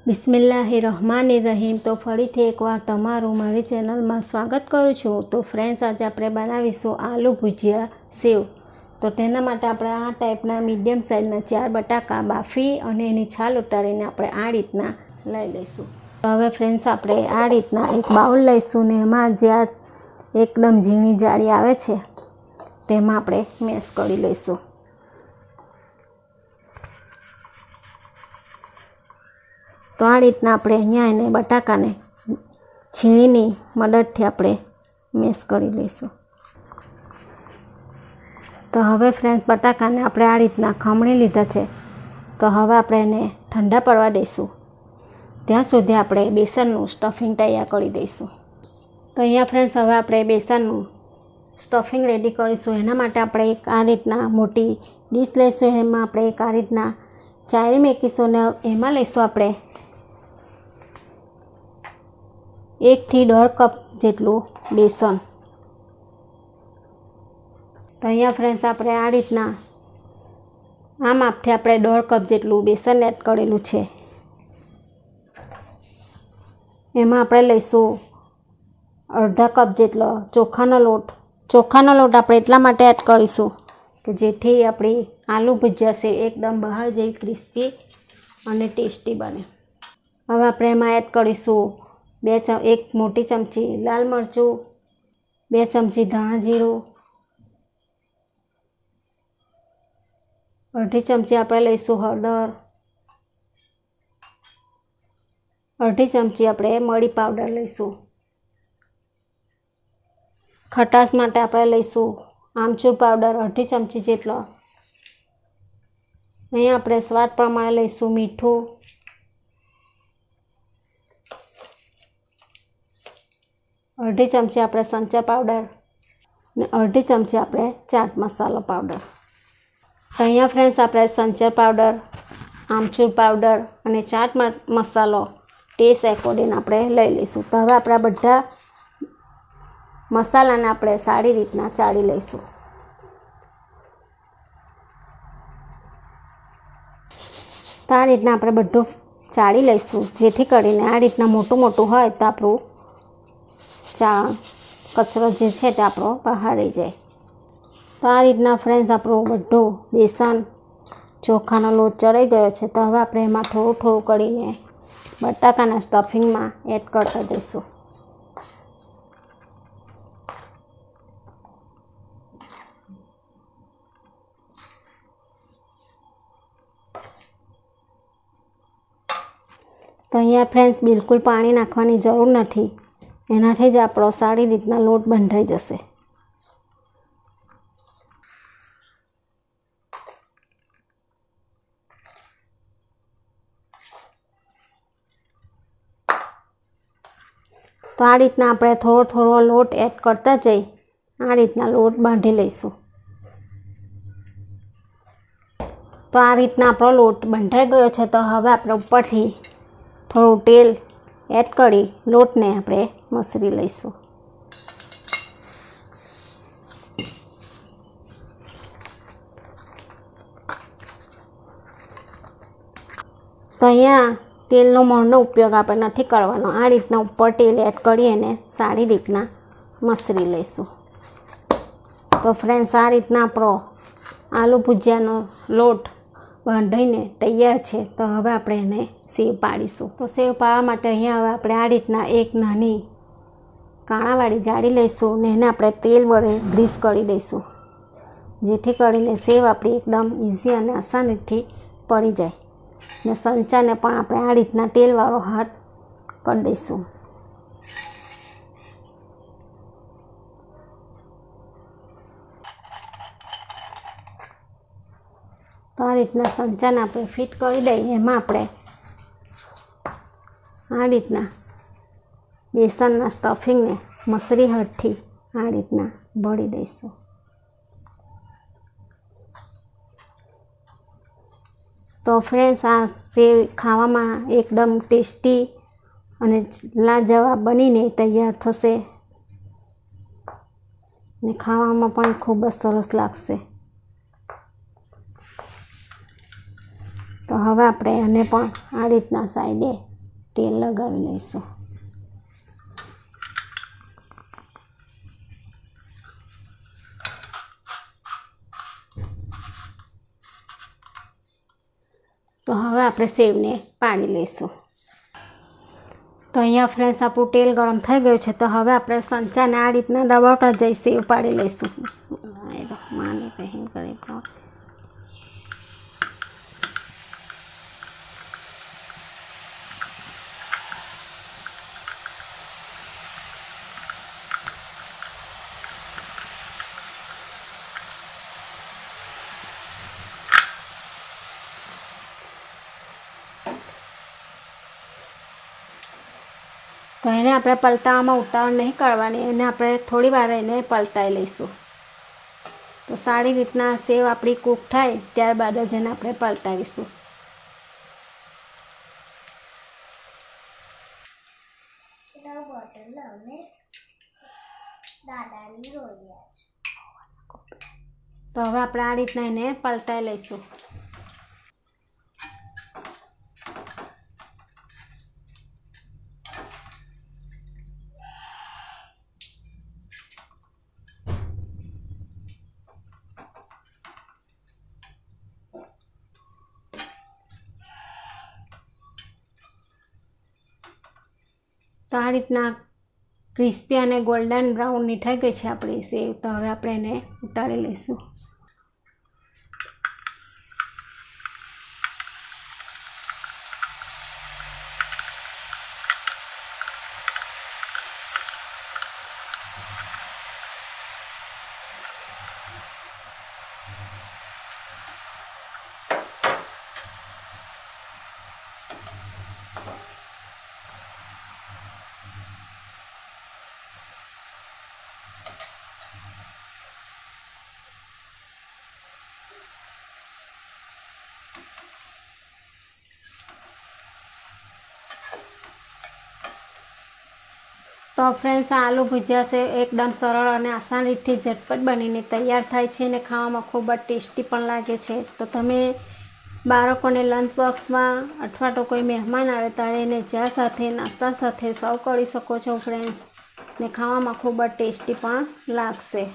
બિસ્મિલ્લાહિર્રહમાનિર્રહીમ। તો ફરીથી એકવાર તમારું મારી ચેનલમાં સ્વાગત કરું છું। તો ફ્રેન્ડ્સ, આજે આપણે બનાવીશું આલુ ભુજિયા સેવ। તો તેના માટે આપણે આ ટાઈપના મીડિયમ સાઇઝના 4 બટાકા બાફી અને એની છાલ ઉતારીને આપણે આ રીતના લઈ લઈશું। તો હવે ફ્રેન્ડ્સ, આપણે આ રીતના એક બાઉલ લઈશું ને એમાં જે આ એકદમ ઝીણી જાળી આવે છે તેમાં આપણે મેશ કરી લઈશું। તો આ રીતના આપણે અહીંયા એને બટાકાને છીણીની મદદથી આપણે મેશ કરી લઈશું। તો હવે ફ્રેન્ડ્સ, બટાકાને આપણે આ રીતના ખમણી લીધા છે। તો હવે આપણે એને ઠંડા પડવા દઈશું। ત્યાં સુધી આપણે બેસનનું સ્ટફિંગ તૈયાર કરી દઈશું। તો અહીંયા ફ્રેન્ડ્સ, હવે આપણે બેસનનું સ્ટફિંગ રેડી કરીશું। એના માટે આપણે એક આ રીતના મોટી ડીશ લઈશું। એમાં આપણે એક આ રીતના ચાળી મૂકીશું ને એમાં લઈશું આપણે 1 થી 1.5 કપ જેટલું બેસન। તો અહીંયા ફ્રેન્ડ્સ, આપણે આ રીતના આ માપથી આપણે 1.5 કપ જેટલું બેસન એડ કરેલું છે। એમાં આપણે લઈશું અડધા કપ જેટલો ચોખાનો લોટ। ચોખાનો લોટ આપણે એટલા માટે એડ કરીશું કે જેથી આપણી આલુ ભુજિયા સેવ એકદમ બહાર જેવી ક્રિસ્પી અને ટેસ્ટી બને। હવે આપણે એમાં એડ કરીશું 1 મોટી ચમચી લાલ મરચું, 2 ચમચી ધાણા જીરું, અડધી ચમચી આપણે લઈશું હળદર, અડધી ચમચી આપણે મરી પાવડર લઈશું। ખટાશ માટે આપણે લઈશું આમચૂર પાવડર અડધી ચમચી જેટલો। અહીંયા આપણે સ્વાદ પ્રમાણે લઈશું મીઠું, અડધી ચમચી આપણે સંચા પાવડર ને અડધી ચમચી આપણે ચાટ મસાલો પાવડર। તો અહીંયા ફ્રેન્ડ્સ, આપણે સંચર પાવડર, આમચૂર પાવડર અને ચાટ મસાલો ટેસ્ટ એકોર્ડિંગ આપણે લઈ લઈશું। તો હવે આપણા બધા મસાલાને આપણે સારી રીતના ચાળી લઈશું। તો આ રીતના આપણે બધું ચાળી લઈશું જેથી કરીને આ રીતના મોટું મોટું હોય તો આપણું કચરો જે છે તે આપણો બહાર રહી જાય। તો આ રીતના ફ્રેન્ડ્સ, આપણું બધું બેસન ચોખાનો લોટ ચડાઈ ગયો છે। તો હવે આપણે એમાં થોડું થોડું કરીને બટાકાના સ્ટફિંગમાં એડ કરતા જઈશું। તો અહીંયા ફ્રેન્ડ્સ, બિલકુલ પાણી નાખવાની જરૂર નથી, એનાથી જ આપણો સારી રીતના લોટ બંધાઈ જશે। તો આ રીતના આપણે થોડો થોડો લોટ એડ કરતા જઈ આ રીતના લોટ બાંધી લઈશું। તો આ રીતના આપણો લોટ બંધાઈ ગયો છે। તો હવે આપણે ઉપરથી થોડું તેલ એડ કરી લોટને આપણે મસળી લઈશું। તો અહીંયા તેલનો મોણનો ઉપયોગ આપણે નથી કરવાનો, આ રીતના ઉપર તેલ એડ કરી એને સારી રીતના મસળી લઈશું। તો ફ્રેન્ડ્સ, આ રીતના આપણો આલુ ભુજિયાનો લોટ બાંધીને તૈયાર છે। તો હવે આપણે એને સેવ પાડીશું। તો સેવ પાડવા માટે અહીંયા હવે આપણે આ રીતના એક નાની કાણાવાળી જાળી લઈશું ને એને આપણે તેલ વડે ગ્રીસ કરી દઈશું જેથી કરીને સેવ આપણી એકદમ ઇઝી અને આસાનીથી પડી જાય ને સંચાને પણ આપણે આ રીતના તેલવાળો હાથ કરી દઈશું। તો આ રીતના સંચાને આપણે ફિટ કરી દઈએ, એમાં આપણે આ રીતના બેસનના સ્ટફિંગને મસરી હાથથી આ રીતના ભરી દઈશું। તો ફ્રેન્ડ્સ, આ સેવ ખાવામાં એકદમ ટેસ્ટી અને લાજવાબ બનીને તૈયાર થશે ને ખાવામાં પણ ખૂબ જ સરસ લાગશે। તો હવે આપણે આને પણ આ રીતના સાઈડે તેલ લગાવી લઈશું. તો હવે આપણે સેવને પાડી લઈશું. તો અહીંયા ફ્રેન્ડ્સ આપણું તેલ ગરમ થઈ ગયું છે. તો હવે આપણે સંચાને આ રીતના દબાવતા જઈ સેવ પાડી લઈશું. માને કહી કરી તો એને આપણે પલટાવવામાં ઉતાવળ નહીં કરવાની, એને આપણે થોડી વાર એને પલટાઈ લઈશું. તો સારી રીતના સેવ આપણી કૂક થાય ત્યારબાદ જ એને આપણે પલટાવીશું. તો હવે આપણે આ રીતના એને પલટાઈ લઈશું. તો આ રીતના ક્રિસ્પી અને ગોલ્ડન બ્રાઉનની થઈ ગઈ છે આપણી સેવ. તો હવે આપણે એને ઉતારી લઈશું. તો ફ્રેન્ડ્સ આ આલુ ભુજિયા છે એકદમ સરળ અને આસાન રીતથી ઝટપટ બનીને તૈયાર થાય છે અને ખાવામાં ખૂબ જ ટેસ્ટી પણ લાગે છે. તો તમે બાળકોને લંચ બોક્સમાં અથવા તો કોઈ મહેમાન આવે ત્યારે એને ચા સાથે નાસ્તા સાથે સર્વ કરી શકો છો ફ્રેન્ડ્સ, ને ખાવામાં ખૂબ જ ટેસ્ટી પણ લાગશે.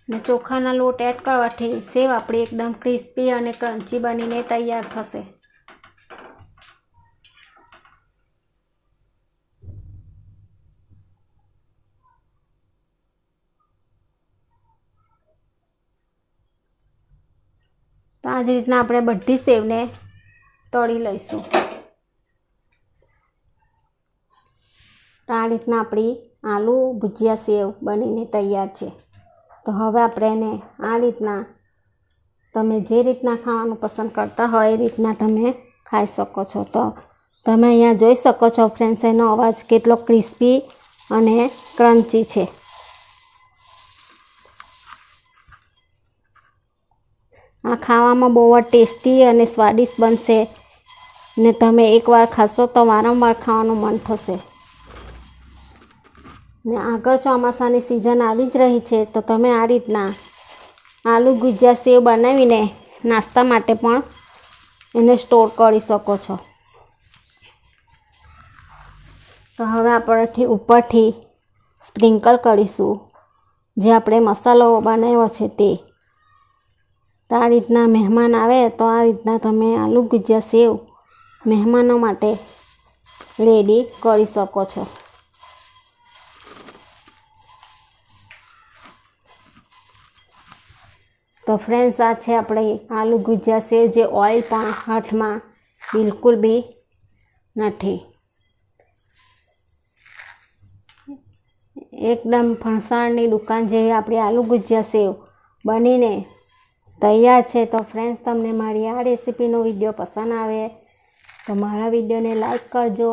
ને ચોખાના લોટ એડ કરવાથી સેવ આપણી એકદમ ક્રિસ્પી અને ક્રન્ચી બનીને તૈયાર થશે. તો આ જ રીતના આપણે બધી સેવને તળી લઈશું. તો આ રીતના આપણી આલુ ભુજિયા સેવ બનીને તૈયાર છે. તો હવે આપણે એને આ રીતના તમે જે રીતના ખાવાનું પસંદ કરતા હોય એ રીતના તમે ખાઈ શકો છો. તો તમે અહીંયા જોઈ શકો છો ફ્રેન્ડ્સ એનો અવાજ કેટલો ક્રિસ્પી અને ક્રન્ચી છે. આ ખાવામાં બહુ જ ટેસ્ટી અને સ્વાદિષ્ટ બનશે ને તમે એકવાર ખાશો તો વારંવાર ખાવાનું મન થશે. ને આગળ ચોમાસાની સિઝન આવી જ રહી છે તો તમે આ રીતના આલુ ભુજિયા સેવ બનાવીને નાસ્તા માટે પણ એને સ્ટોર કરી શકો છો. તો હવે આપણે ઉપરથી સ્પ્રિંકલ કરીશું જે આપણે મસાલો બનાવ્યો છે તે. તો આ રીતના મહેમાન આવે તો આ રીતના તમે આલુ ભુજિયા સેવ મહેમાનો માટે રેડી કરી શકો છો. તો ફ્રેન્ડ્સ આ છે આપણે આલુ ભુજિયા સેવ જે ઓઇલ પણ હાથમાં બિલકુલ બી નથી. એકદમ ફણસાણની દુકાન જેવી આપણી આલુ ભુજિયા સેવ બનીને તૈયાર છે. તો ફ્રેન્ડ્સ તમને મારી આ રેસીપીનો વિડીયો પસંદ આવે તો મારા વિડીયોને લાઈક કરજો,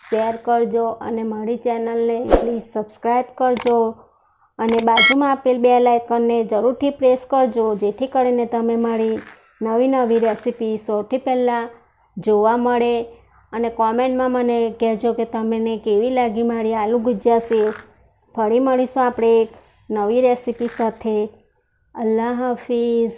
શેર કરજો અને મારી ચેનલને પ્લીઝ સબસ્ક્રાઈબ કરજો અને બાજુમાં આપેલ બેલ આઇકનને જરૂરથી પ્રેસ કરજો જેથી કરીને તમે મારી નવી નવી રેસીપી સૌથી પહેલાં જોવા મળે. અને કોમેન્ટમાં મને કહેજો કે તમને કેવી લાગી મારી આલુ ભુજિયા સેવ. ફરી મળીશું આપણે એક નવી રેસીપી સાથે. અલ્લાહ હાફિઝ.